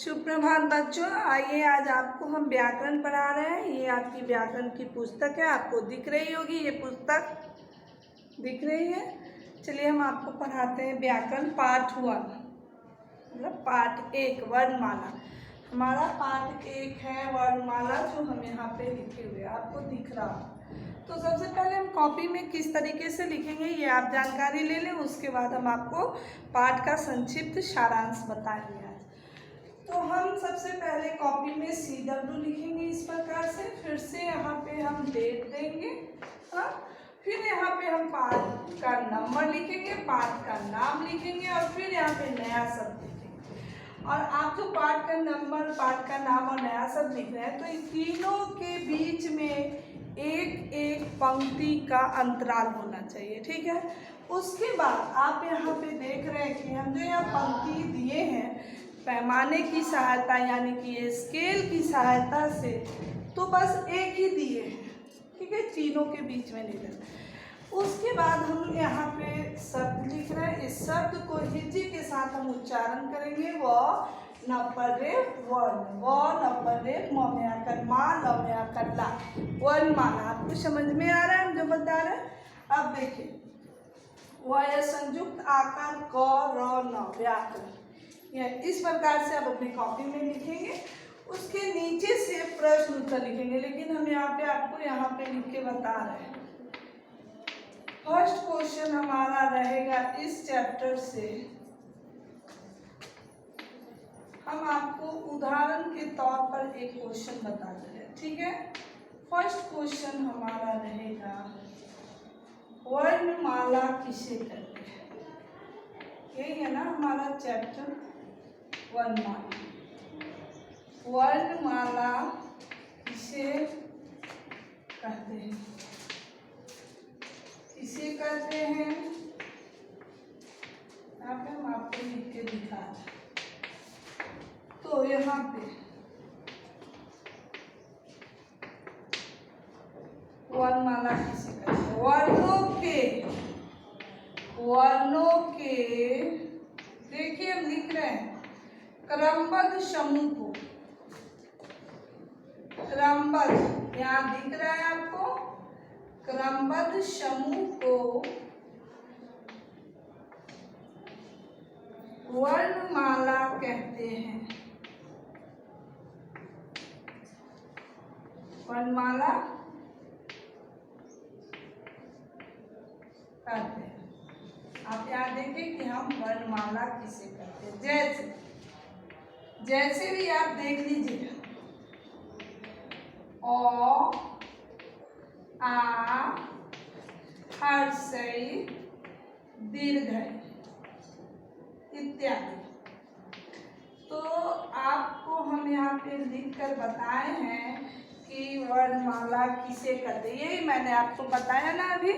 सुप्रभात बच्चों, आइए आज आपको हम व्याकरण पढ़ा रहे हैं। ये आपकी व्याकरण की पुस्तक है, आपको दिख रही होगी ये पुस्तक, दिख रही है। चलिए हम आपको पढ़ाते हैं व्याकरण पार्ट 1, मतलब पार्ट 1 वर्णमाला। हमारा पार्ट 1 है वर्णमाला, जो हम यहाँ पे लिखे हुए आपको दिख रहा है। तो सबसे पहले हम कॉपी में किस तरीके से लिखेंगे ये आप जानकारी ले लें, उसके बाद हम आपको पाठ का संक्षिप्त सारांश बताएंगे। तो हम सबसे पहले कॉपी में CW लिखेंगे इस प्रकार से, फिर से यहाँ पे हम डेट देंगे, हाँ, फिर यहाँ पे हम पाठ का नंबर लिखेंगे, पाठ का नाम लिखेंगे और फिर यहाँ पे नया शब्द लिखेंगे। और आप जो पाठ का नंबर, पाठ का नाम और नया शब्द लिख रहे हैं, तो इन तीनों के बीच में एक एक पंक्ति का अंतराल होना चाहिए, ठीक है। उसके बाद आप यहाँ पे देख रहे हैं कि हम जो यहाँ पंक्ति दिए हैं पैमाने की सहायता यानी कि स्केल की सहायता से, तो बस एक ही दिए हैं, ठीक है, तीनों के बीच में नहीं देना। उसके बाद हम यहाँ पे शब्द लिख रहे हैं, इस शब्द को हिज्जे के साथ हम उच्चारण करेंगे। व नपरे वर्ण, व नपरे मम्याकर मा लम्याकर ला, वर्णमाला। आपको समझ में आ रहा है हम जो बता रहे हैं? अब देखिए, वह संयुक्त आकार क र न व्याकरण, इस प्रकार से आप अपनी कॉपी में लिखेंगे। उसके नीचे से प्रश्न उत्तर लिखेंगे, लेकिन हम यहाँ पे आपको यहाँ पे लिख के बता रहे हैं। फर्स्ट क्वेश्चन हमारा रहेगा इस चैप्टर से, हम आपको उदाहरण के तौर पर एक क्वेश्चन बता दे रहे हैं, ठीक है। फर्स्ट क्वेश्चन हमारा रहेगा वर्णमाला किसे कहते हैं। यही है ना हमारा चैप्टर वर्णमाला। वर्णमाला किसे कहते हैं, किसे कहते हैं, यहाँ पे हम आपको लिख के दिखा रहे। तो यहाँ पे वर्णमाला किसे कहते हैं, वर्णों के देखिए हम लिख रहे हैं क्रमबद्ध समूह को, क्रमबद्ध यहाँ दिख रहा है आपको, क्रमबद्ध समूह को वर्णमाला कहते हैं। वर्णमाला कहते हैं। आप यहाँ देखें कि हम वर्णमाला किसे कहते हैं। जैसे भी आप देख लीजिए, अ आ हर्षई दीर्घई इत्यादि। तो आपको हम यहाँ पे लिख कर बताए हैं कि वर्णमाला किसे कहते हैं। यही मैंने आपको बताया ना अभी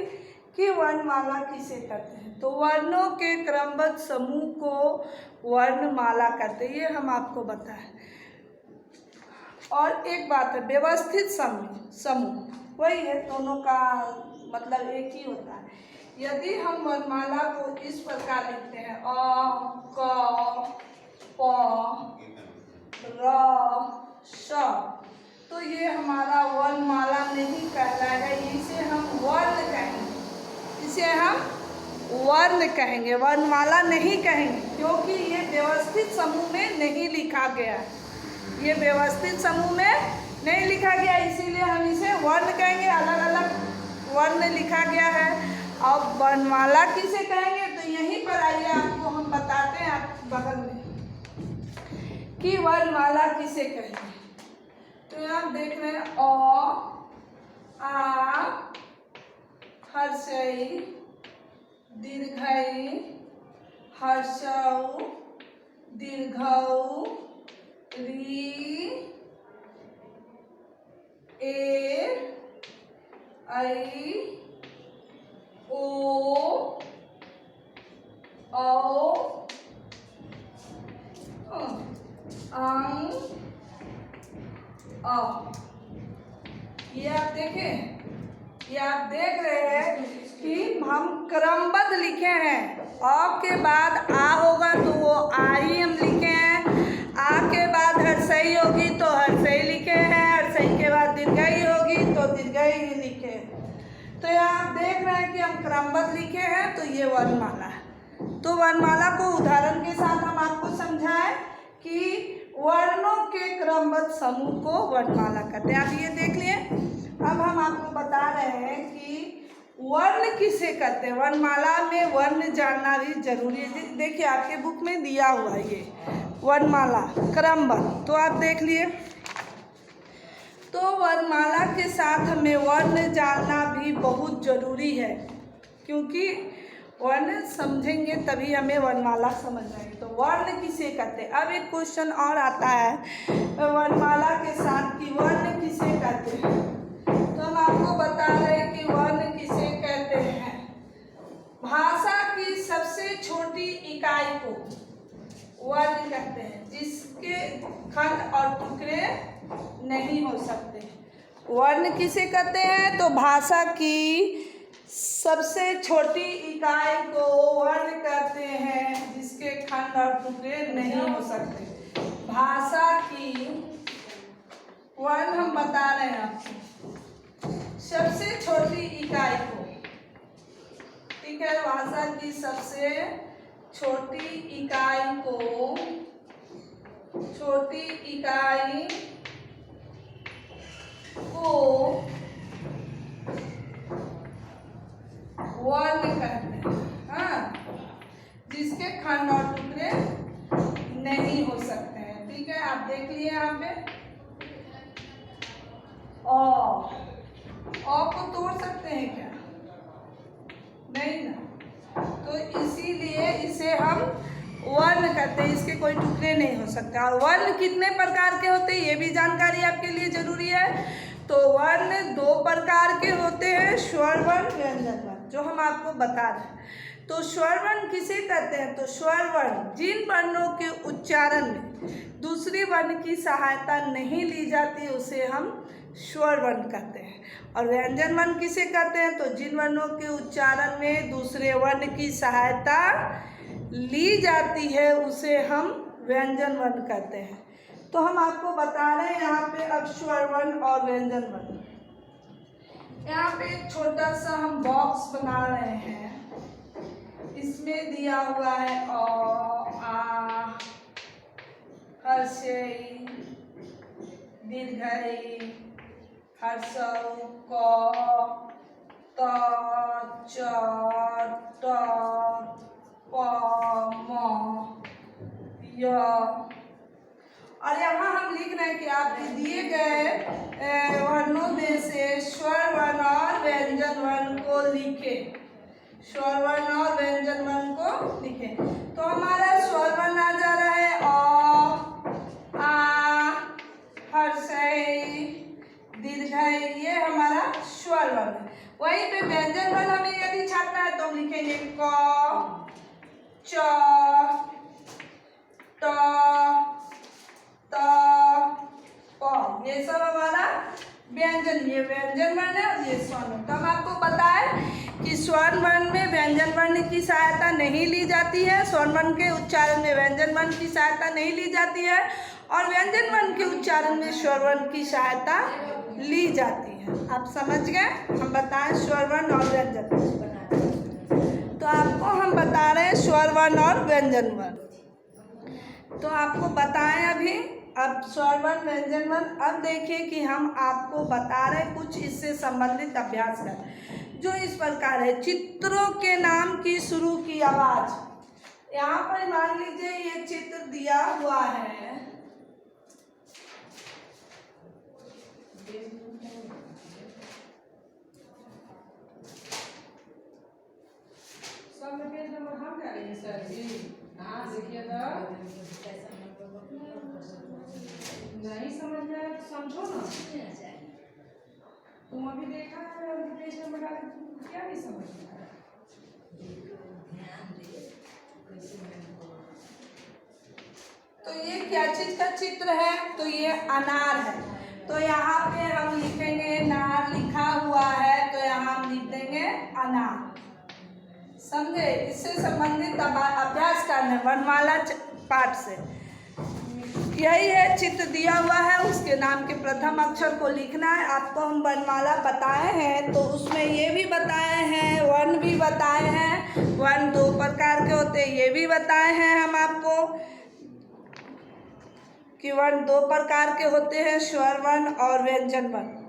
कि वर्णमाला किसे कहते हैं। तो वर्णों के क्रमबद्ध समूह को वर्णमाला कहते हैं, ये हम आपको बताएं। और एक बात है, व्यवस्थित समूह वही है, दोनों का मतलब एक ही होता है। यदि हम वर्णमाला को इस प्रकार लिखते हैं अ क प र श, तो ये हमारा वर्णमाला नहीं कहलाएगा, इसे हम वर्ण कहेंगे, इसे हम वर्ण कहेंगे, वर्णमाला नहीं कहेंगे, क्योंकि ये व्यवस्थित समूह में नहीं लिखा गया है। ये व्यवस्थित समूह में नहीं लिखा गया, इसीलिए हम इसे वर्ण कहेंगे। अलग अलग वर्ण लिखा गया है। अब वर्णमाला किसे कहेंगे, तो यहीं पर आइए आपको हम बताते हैं, आप बगल में, कि वर्णमाला किसे कहते हैं। तो यहाँ देख रहे हैं अ आ हर्षई दीर्घई हर्षौ दीर्घौ री ए ऐ ओ औ अं अ। ये आप देखें, ये आप देख रहे हैं कि हम क्रमबद्ध लिखे हैं। अ के बाद आ होगा तो वो आ ही हम लिखे हैं, आ के बाद दीर्घाई होगी तो हर्षई लिखे हैं, हर्षई के बाद दीर्घाई होगी तो दीर्घाई लिखे हैं। तो यहाँ आप देख रहे हैं कि हम क्रमबद्ध लिखे हैं, तो ये वर्णमाला है। तो वर्णमाला को उदाहरण के साथ हम आपको समझाएं कि वर्णों के क्रमबद्ध समूह को वर्णमाला कहते हैं। आप ये देख लिए। अब हम आपको बता रहे हैं कि वर्ण किसे कहते हैं। वर्णमाला में वर्ण जानना भी जरूरी है। देखिए आपके बुक में दिया हुआ है ये वर्णमाला क्रमबद्ध, तो आप देख लिए। तो वर्णमाला के साथ हमें वर्ण जानना भी बहुत जरूरी है, क्योंकि वर्ण समझेंगे तभी हमें वर्णमाला समझ आएगी। तो वर्ण किसे कहते हैं। अब एक क्वेश्चन और आता है वर्णमाला के साथ कि वर्ण किसे कहते हैं। तो हम आपको बता रहे हैं कि वर्ण किसे कहते हैं। भाषा की सबसे छोटी इकाई को वर्ण कहते हैं, जिसके खंड और टुकड़े नहीं हो सकते। वर्ण किसे कहते हैं। तो भाषा की सबसे छोटी इकाई को वर्ण कहते हैं, जिसके खंड और टुकड़े नहीं हो सकते। भाषा की वर्ण हम बता रहे हैं आपको, सबसे छोटी इकाई को, ठीक है। भाषा की सबसे छोटी इकाई को, छोटी इकाई को वर्ण कहते हैं, हाँ, जिसके खंड और टुकड़े नहीं हो सकते हैं, ठीक है। आप देख लिए यहाँ पे औ को तोड़ सकते हैं क्या, नहीं ना। तो इसीलिए इसे हम वर्ण कहते हैं, इसके कोई टुकड़े नहीं हो सकता। और वर्ण कितने प्रकार के होते हैं ये भी जानकारी आपके लिए जरूरी है। तो वर्ण 2 प्रकार के होते हैं, स्वर वर्ण, व्यंजन वर्ण, जो हम आपको बता रहे हैं। तो स्वर वर्ण किसे कहते हैं। तो स्वर वर्ण जिन वर्णों के उच्चारण में दूसरी वर्ण की सहायता नहीं ली जाती उसे हम स्वर वर्ण कहते हैं। और व्यंजन वर्ण किसे कहते हैं। तो जिन वर्णों के उच्चारण में दूसरे वर्ण की सहायता ली जाती है उसे हम व्यंजन वर्ण कहते हैं। तो हम आपको बता रहे हैं यहाँ पे अब स्वर वर्ण और व्यंजन वर्ण। यहाँ पे एक छोटा सा हम बॉक्स बना रहे हैं, इसमें दिया हुआ है अ, आ, हर्षई, दीर्घई, हर्षऊ, क, त, च, ट, प, म, य। और यहाँ हम लिख रहे हैं कि आपके दिए गए वर्णों में से स्वर वर्ण और व्यंजन वर्ण को लिखें। स्वर वर्ण और व्यंजन वर्ण को लिखें। तो हमारा स्वर वर्ण आ जा रहा है अ, आ, हर्षई, दीर्घई, ये हमारा स्वर वर्ण। वहीं पे व्यंजन वर्ण हमें यदि छापना है तो हम लिखेंगे क, च, ट, त, प, ये सब हमारा व्यंजन, ये व्यंजन वर्ण है और ये स्वर वर्ण। तो हम आपको बताएं कि स्वर वर्ण में व्यंजन वर्ण की सहायता नहीं ली जाती है, स्वर वर्ण के उच्चारण में व्यंजन वर्ण की सहायता नहीं ली जाती है, और व्यंजन वर्ण के उच्चारण में स्वर वर्ण की सहायता ली जाती है। आप समझ गए। हम बताएं स्वर वर्ण और व्यंजन वर्ण। तो आपको हम बता रहे हैं स्वर वर्ण और व्यंजन वर्ण। तो आपको बताएं अभी अब स्वर वर्ण व्यंजन वर्ण। अब देखिए कि हम आपको बता रहे कुछ इससे संबंधित अभ्यास कर, जो इस प्रकार है। चित्रों के नाम की शुरू की आवाज। यहाँ पर मान लीजिए ये चित्र दिया हुआ है, पेज नंबर हम करेंगे सर जी। हाँ देखिए नहीं समझ में आया तो समझो ना। तुम अभी देखा है पेज नंबर क्या नहीं समझ में आया। तो ये क्या चीज का चित्र है। तो ये अनार है। तो यहाँ पे हम लिखेंगे नार लिखा हुआ है, तो यहाँ हम लिख देंगे अनार। समझे। इससे संबंधित अभ्यास करना वर्णमाला पाठ से। यही है, चित्र दिया हुआ है, उसके नाम के प्रथम अक्षर को लिखना है। आपको हम वर्णमाला बताए हैं तो उसमें ये भी बताए हैं, वर्ण भी बताए हैं। वर्ण 2 प्रकार के होते हैं, ये भी बताए हैं हम आपको कि वर्ण 2 प्रकार के होते हैं, स्वर वर्ण और व्यंजन वर्ण।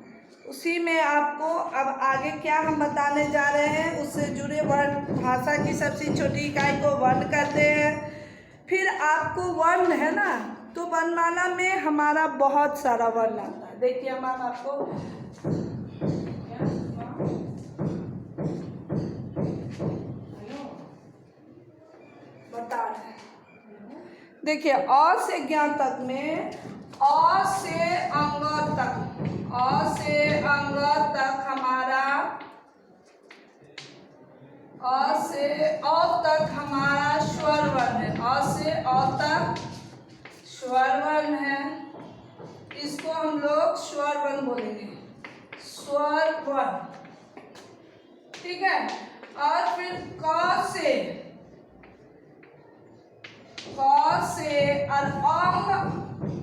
उसी में आपको अब आगे क्या हम बताने जा रहे हैं, उससे जुड़े वर्ण, भाषा की सबसे छोटी इकाई को वर्ण कहते हैं। फिर आपको वर्ण है ना, तो वर्णमाला में हमारा बहुत सारा वर्ण आता है। देखिए हम आपको बता रहे हैं। देखिए अ से ज्ञ तक में अ से अंग तक, अ से अंग तक हमारा, अ से अ तक हमारा स्वर वर्ण है। अ से अ तक स्वर वर्ण है, इसको हम लोग स्वर वर्ण बोलेंगे, स्वर वर्ण, ठीक है। और फिर क से और अंग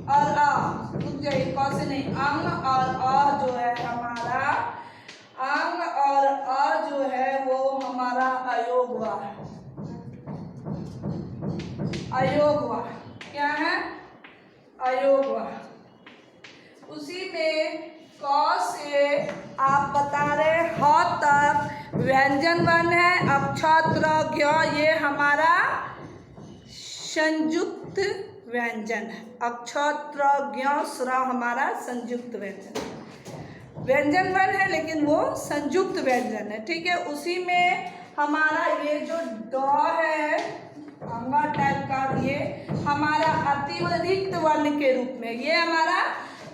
और आ, रुक जाइए, क से नहीं, अंग और आ जो है हमारा, अंग और आ जो है वो हमारा अयोग हुआ, अयोग हुआ, क्या है, अयोग हुआ। उसी में क से आप बता रहे ह तक व्यंजन वर्ण है। अब छ त्र ज्ञ ये हमारा संयुक्त व्यंजन है। अब छ त्र ज्ञ स्र हमारा संयुक्त व्यंजन, व्यंजन वर्ण है लेकिन वो संयुक्त व्यंजन है, ठीक है। उसी में हमारा ये जो ड है अंगा टाइप का, ये हमारा अतिरिक्त वर्ण के रूप में, ये हमारा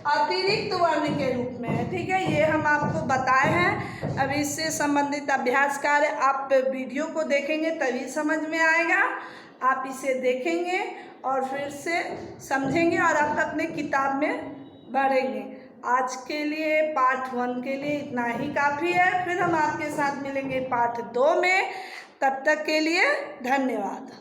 अतिरिक्त वर्ण के रूप में है, ठीक है। ये हम आपको बताए हैं। अब इससे संबंधित अभ्यास कार्य आप वीडियो को देखेंगे तभी समझ में आएगा। आप इसे देखेंगे और फिर से समझेंगे और आप अपने किताब में भरेंगे। आज के लिए पार्ट 1 के लिए इतना ही काफ़ी है। फिर हम आपके साथ मिलेंगे पार्ट 2 में। तब तक के लिए धन्यवाद।